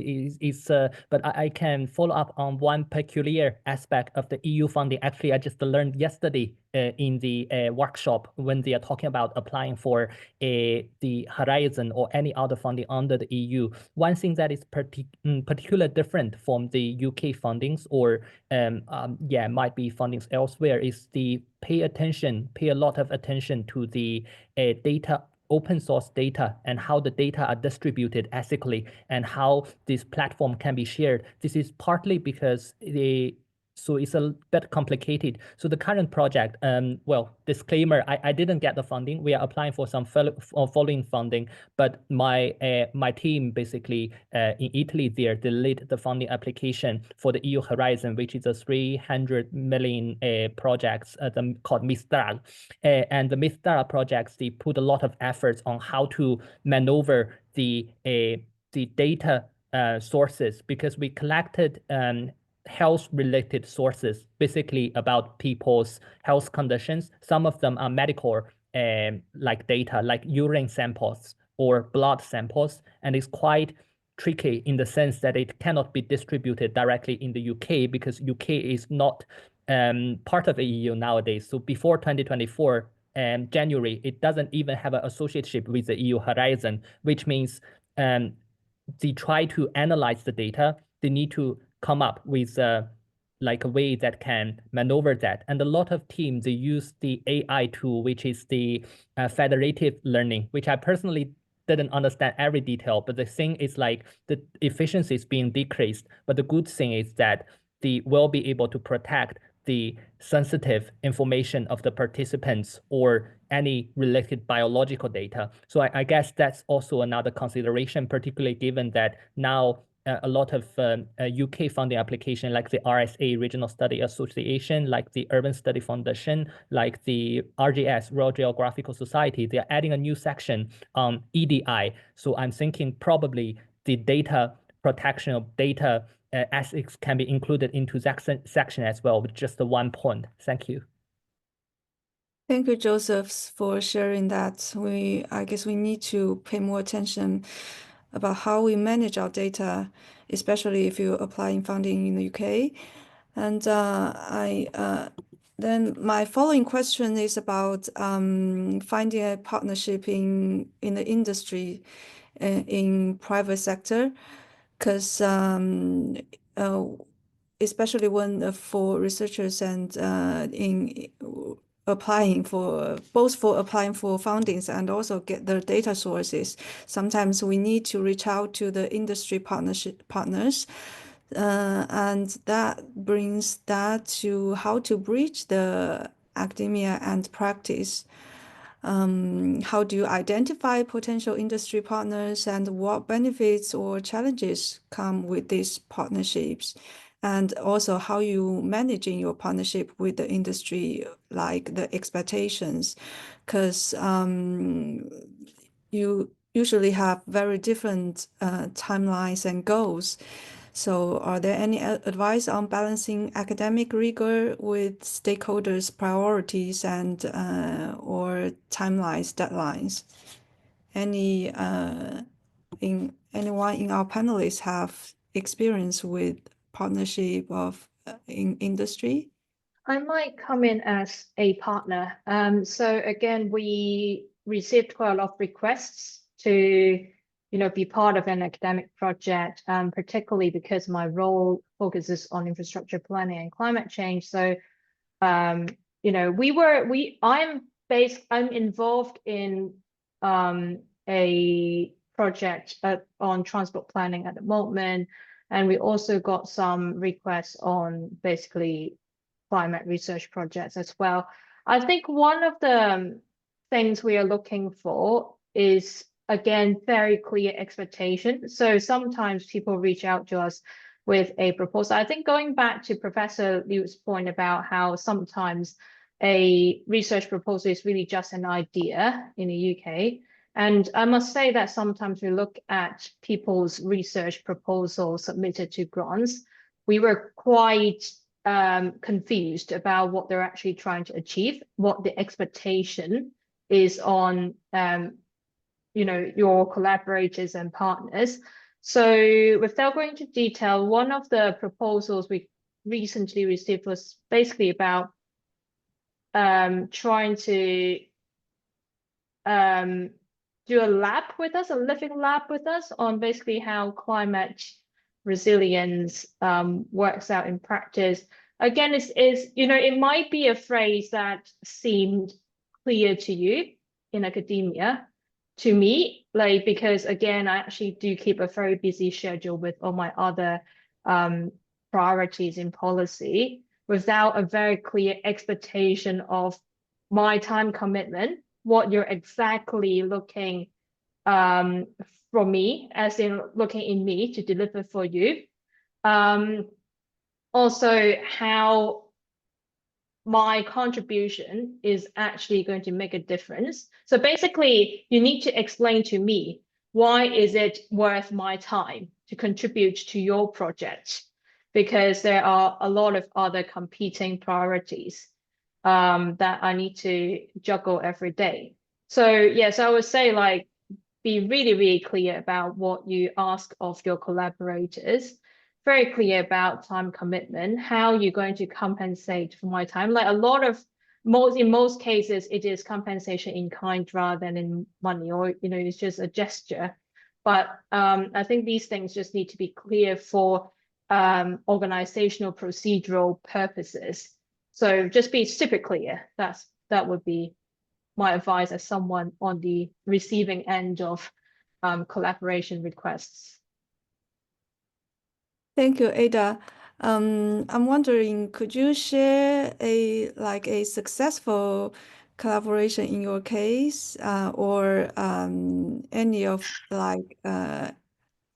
but I can follow up on one peculiar aspect of the EU funding. Actually, I just learned yesterday in the workshop when they are talking about applying for the Horizon or any other funding under the EU. One thing that is particularly different from the UK fundings or yeah, might be fundings elsewhere is the pay a lot of attention to the data, open source data, and how the data are distributed ethically and how this platform can be shared. This is partly because so it's a bit complicated. So the current project, well, disclaimer, I didn't get the funding. We are applying for some following funding, but my team basically in Italy there, they lead the funding application for the EU Horizon, which is a 300 million projects called Mistral. And the Mistral projects, they put a lot of efforts on how to maneuver the data sources, because we collected health-related sources, basically about people's health conditions. Some of them are medical, like data, like urine samples or blood samples, and it's quite tricky in the sense that it cannot be distributed directly in the UK because UK is not part of the EU nowadays. So before 2024, January, it doesn't even have an associateship with the EU Horizon, which means they try to analyze the data. They need to come up with like a way that can maneuver that. And a lot of teams, they use the AI tool, which is the federative learning, which I personally didn't understand every detail, but the thing is like the efficiency is being decreased. But the good thing is that they will be able to protect the sensitive information of the participants or any related biological data. So I guess that's also another consideration, particularly given that now a lot of UK funding application like the RSA, Regional Study Association, like the Urban Study Foundation, like the RGS, Royal Geographical Society, they're adding a new section on EDI. So I'm thinking probably the data protection of data ethics can be included into that section as well, with just the one point. Thank you. Thank you, Joseph, for sharing that. I guess we need to pay more attention about how we manage our data, especially if you're applying funding in the UK. And then my following question is about finding a partnership in the industry, in private sector, because especially when for researchers and in applying for fundings and also get the data sources, sometimes we need to reach out to the industry partners. And that brings that to how to bridge the academia and practice. How do you identify potential industry partners and what benefits or challenges come with these partnerships? And also how you managing your partnership with the industry, like the expectations, because you usually have very different timelines and goals. So are there any advice on balancing academic rigor with stakeholders' priorities and or timelines, deadlines? Anyone in our panelists have experience with partnership of in industry? I might come in as a partner. So again, we received quite a lot of requests to, be part of an academic project, particularly because my role focuses on infrastructure planning and climate change. So, I'm involved in a project on transport planning at the moment, and we also got some requests on basically climate research projects as well. I think one of the things we are looking for is, again, very clear expectation. So sometimes people reach out to us with a proposal. I think going back to Professor Liu's point about how sometimes a research proposal is really just an idea in the UK. And I must say that sometimes we look at people's research proposals submitted to grants. We were quite confused about what they're actually trying to achieve, what the expectation is on your collaborators and partners. So without going into detail, one of the proposals we recently received was basically about trying to do a lab with us, a living lab with us on basically how climate resilience works out in practice. Again, it might be a phrase that seemed clear to you in academia. To me, because again, I actually do keep a very busy schedule with all my other priorities in policy without a very clear expectation of my time commitment, what you're exactly looking from me, as in looking in me to deliver for you. Also, how my contribution is actually going to make a difference. So basically, you need to explain to me, why is it worth my time to contribute to your project? Because there are a lot of other competing priorities that I need to juggle every day. So yes, I would say be really, really clear about what you ask of your collaborators, very clear about time commitment, how you're going to compensate for my time. In most cases, it is compensation in kind rather than in money, or, it's just a gesture. But I think these things just need to be clear for organizational procedural purposes. So just be super clear. That would be my advice as someone on the receiving end of collaboration requests. Thank you, Ada. I'm wondering, could you share a successful collaboration in your case, or any of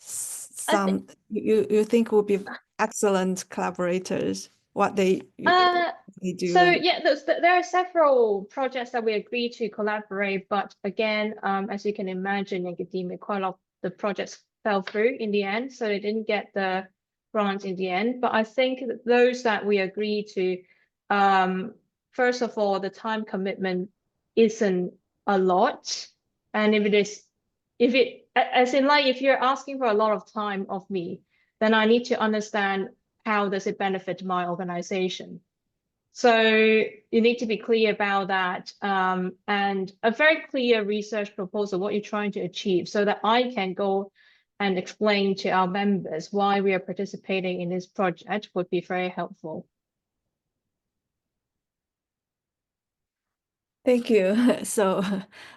some you think would be excellent collaborators, what they do? So yeah, there are several projects that we agreed to collaborate, but again, as you can imagine, in academia, quite a lot of the projects fell through in the end, so they didn't get the grant in the end. But I think that those that we agreed to first of all, the time commitment isn't a lot. And if you're asking for a lot of time of me, then I need to understand how does it benefit my organization. So you need to be clear about that, and a very clear research proposal, what you're trying to achieve, so that I can go and explain to our members why we are participating in this project would be very helpful. Thank you. So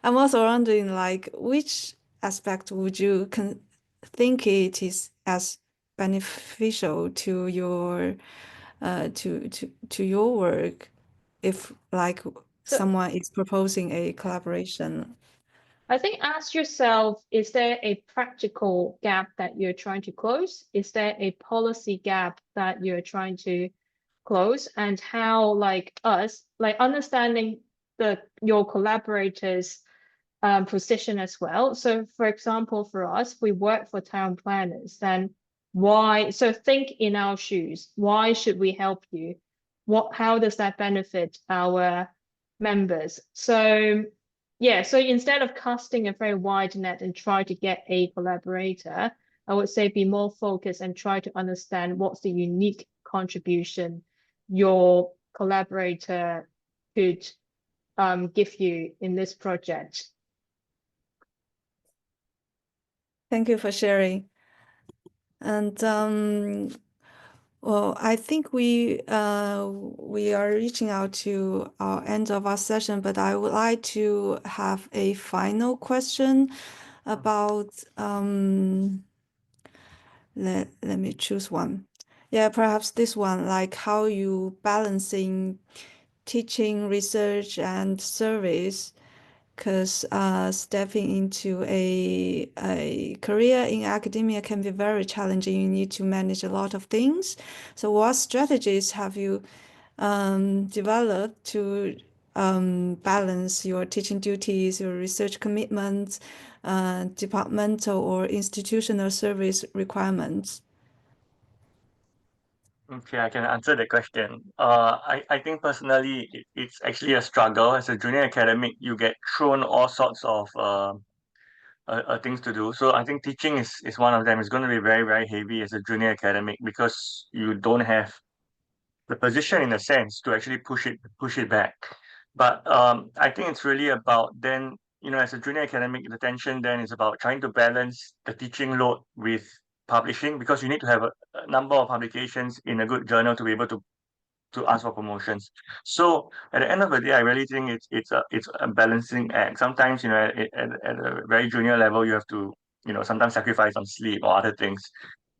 I'm also wondering, like, which aspect would you think it is as beneficial to your to your work if like someone is proposing a collaboration? I think ask yourself, is there a practical gap that you're trying to close? Is there a policy gap that you're trying to close? And how, like us, like understanding your collaborators' position as well. So for example, for us, we work for town planners, then why? So think in our shoes, why should we help you? How does that benefit our members? So yeah, so instead of casting a very wide net and try to get a collaborator, I would say be more focused and try to understand what's the unique contribution your collaborator could give you in this project. Thank you for sharing. And well, I think we are reaching out to our end of our session, but I would like to have a final question about let me choose one. Yeah, perhaps this one, like how you balancing teaching, research, and service, because stepping into a career in academia can be very challenging. You need to manage a lot of things. So what strategies have you developed to balance your teaching duties, your research commitments, departmental or institutional service requirements? Okay, I can answer the question. I think personally, it's actually a struggle. As a junior academic, you get thrown all sorts of things to do. So I think teaching is one of them. It's going to be very, very heavy as a junior academic because you don't have the position in a sense to actually push it back. But I think it's really about then, as a junior academic, the tension then is about trying to balance the teaching load with publishing, because you need to have a number of publications in a good journal to be able to ask for promotions. So at the end of the day, I really think it's a balancing act. Sometimes, at a very junior level, you have to, sometimes sacrifice on sleep or other things,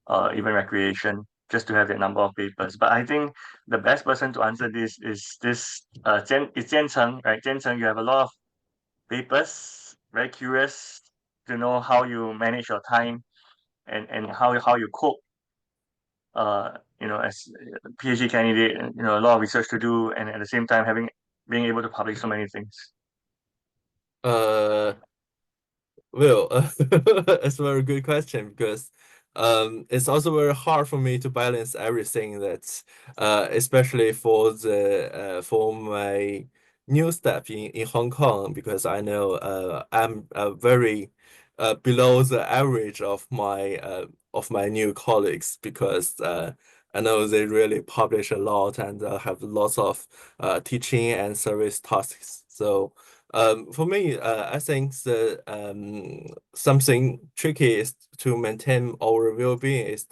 even recreation, just to have that number of papers. But I think the best person to answer this is Qian-Cheng, right? Qian-Cheng, you have a lot of papers, very curious to know how you manage your time and how you cope, as a PhD candidate, and a lot of research to do, and at the same time being able to publish so many things. Well, it's a very good question because it's also very hard for me to balance everything that especially for my new step in Hong Kong, because I know I'm very below the average of my new colleagues, because I know they really publish a lot and have lots of teaching and service tasks. So for me, I think something tricky is to maintain our well-being. Is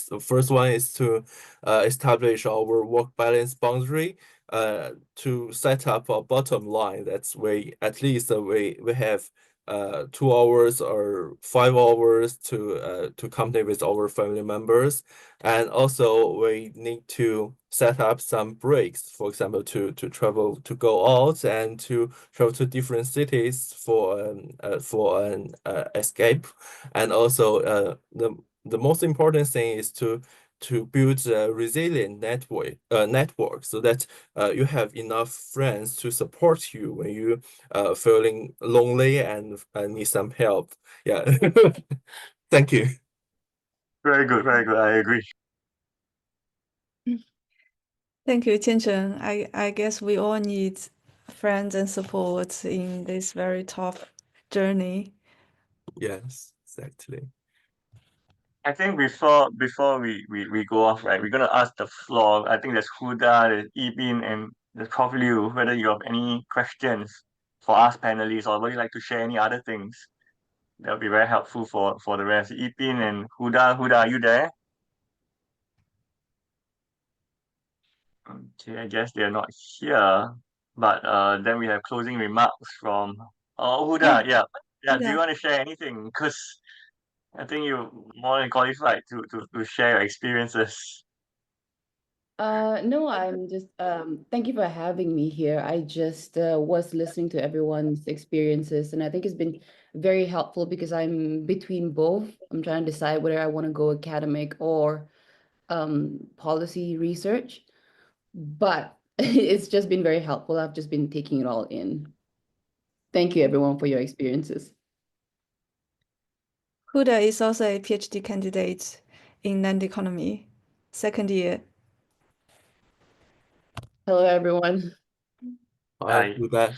the first one is to establish our work balance boundary. To set up a bottom line. That's at least we have 2 hours or 5 hours to company with our family members, and also we need to set up some breaks, for example, to travel, to go out and to travel to different cities for an escape. And also the most important thing is to build a resilient network, so that you have enough friends to support you when you feeling lonely and need some help. Yeah. Thank you. Very good, very good. I agree. Thank you, Qian-Cheng. I guess we all need friends and support in this very tough journey. Yes, exactly. I think before we go off, right, we're gonna ask the floor. I think there's Huda, there's Ibin, and there's Prof. Liu, whether you have any questions for us panelists or would you like to share any other things. That would be very helpful for the rest. Ibin and Huda, are you there? Okay, I guess they're not here. But then we have closing remarks from Huda. Yeah. Do you Huda. want to share anything? Because I think you're more than qualified to share your experiences. No, I'm just thank you for having me here. I just was listening to everyone's experiences, and I think it's been very helpful because I'm between both. I'm trying to decide whether I want to go academic or policy research, but it's just been very helpful. I've just been taking it all in. Thank you, everyone, for your experiences. Huda is also a PhD candidate in land economy, second year. Hello, everyone. I'll do that.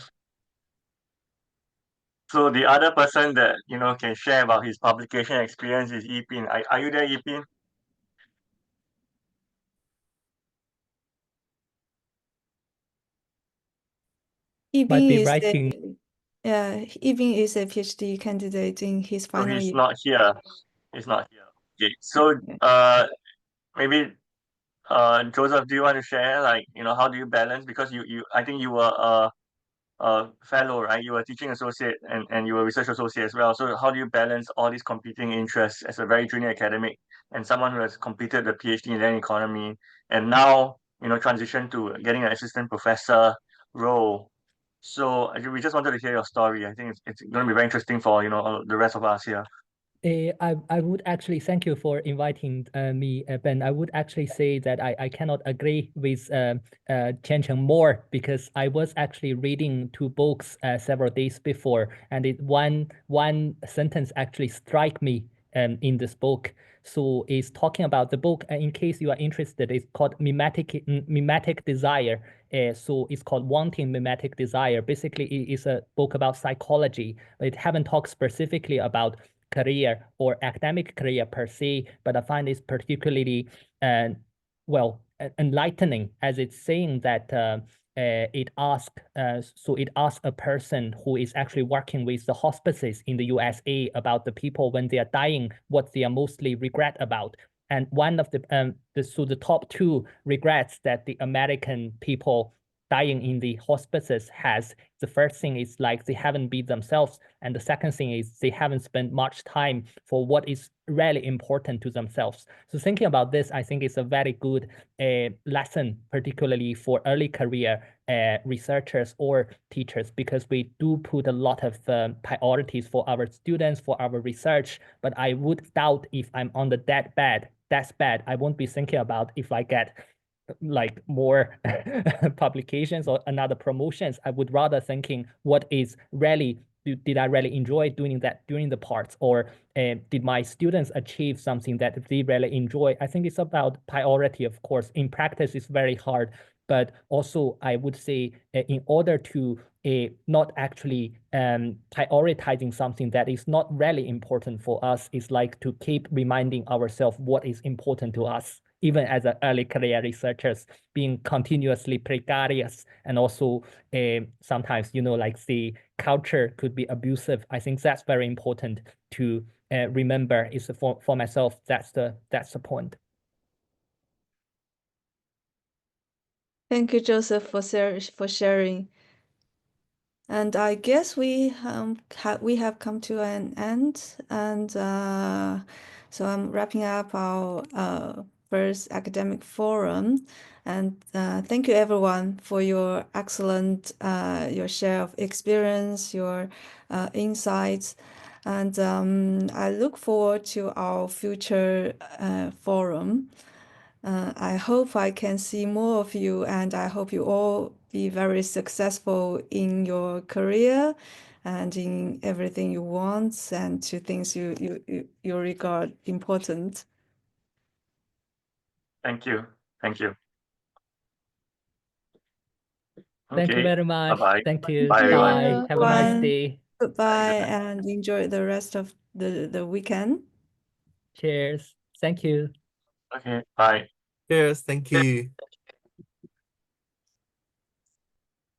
So the other person that can share about his publication experience is Yipin. Are you there, Yipin? Yibin is a PhD candidate in his So final he's year. not here. He's not here. Okay. So maybe Joseph, do you want to share how do you balance, because you I think you were a fellow, right? You were teaching associate and you were research associate as well. So how do you balance all these competing interests as a very junior academic and someone who has completed the PhD in land economy and now transition to getting an assistant professor role? So we just wanted to hear your story. I think it's going to be very interesting for the rest of us here. I would actually thank you for inviting me, Ben. I would actually say that I cannot agree with Qian-Cheng more because I was actually reading two books several days before, and one sentence actually struck me in this book. So it's talking about the book. In case you are interested, it's called Mimetic Desire. So it's called Wanting Mimetic Desire. Basically, it is a book about psychology, but it haven't talked specifically about career or academic career per se, but I find this particularly enlightening, as it's saying that it asks a person who is actually working with the hospices in the USA about the people when they are dying, what they are mostly regret about. And one of the top two regrets that the American people dying in the hospices has, the first thing is like they haven't been themselves, and the second thing is they haven't spent much time for what is really important to themselves. So thinking about this, I think it's a very good lesson, particularly for early career researchers or teachers, because we do put a lot of priorities for our students, for our research, but I would doubt if I'm on the deathbed, I won't be thinking about if I get like more publications or another promotions. I would rather thinking what is really, did I really enjoy doing that during the parts, or did my students achieve something that they really enjoy? I think it's about priority, of course. In practice, it's very hard, but also I would say in order to not actually prioritizing something that is not really important for us, is like to keep reminding ourselves what is important to us, even as an early career researchers, being continuously precarious, and also sometimes, like the culture could be abusive. I think that's very important to remember. Is for myself, that's the point. Thank you, Joseph, for sharing. And I guess we have come to an end, and so I'm wrapping up our first academic forum. And thank you, everyone, for your excellent your share of experience, your insights, and I look forward to our future forum. I hope I can see more of you, and I hope you all be very successful in your career and in everything you want and to things you regard important. Thank you. Thank you. Thank you Okay. very much. Bye-bye. Thank you. Bye, everyone. Bye. you. Have a nice Bye. day. Goodbye, and enjoy the rest of the weekend. Cheers. Thank you. Okay. Bye. Cheers. Thank you.